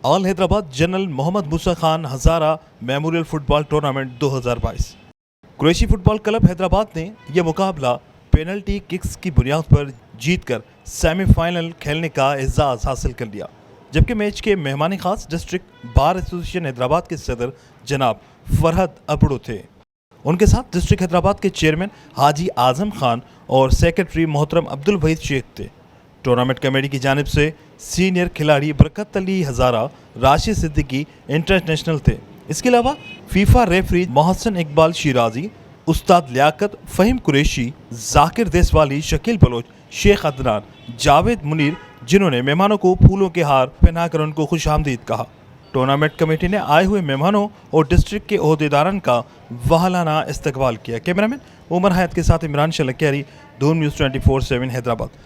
آل Hyderabad general محمد موسیٰ Khan Hazara memorial fit بال tournament 2022۔ Qureshi fit بال club Hyderabad نے یہ مقابلہ پینلٹی ککس کی بنیاد پر جیت کر سیمی فائنل کھیلنے کا اعزاز حاصل کر لیا، جبکہ میچ کے مہمان خاص ڈسٹرکٹ بار ایسوسی ایشن حیدرآباد کے صدر جناب فرحت اپڑو تھے۔ ان کے ساتھ ڈسٹرکٹ حیدرآباد کے چیئرمین حاجی اعظم خان اور سیکرٹری محترم عبدالوحید شیخ تھے۔ ٹورنامنٹ کمیٹی کی جانب سے سینئر کھلاڑی برکت علی ہزارہ، راشد صدیقی انٹرنیشنل تھے۔ اس کے علاوہ فیفا ریفری محسن اقبال شیرازی، استاد لیاقت، فہیم قریشی، ذاکر دیسوالی، شکیل بلوچ، شیخ عدنان، جاوید منیر، جنہوں نے مہمانوں کو پھولوں کے ہار پہنا کر ان کو خوش آمدید کہا۔ ٹورنامنٹ کمیٹی نے آئے ہوئے مہمانوں اور ڈسٹرکٹ کے عہدیداران کا وہلانہ استقبال کیا۔ کیمرامین عمر حیات کے ساتھ عمران شلکیری، دون نیوز 24/7 حیدرآباد۔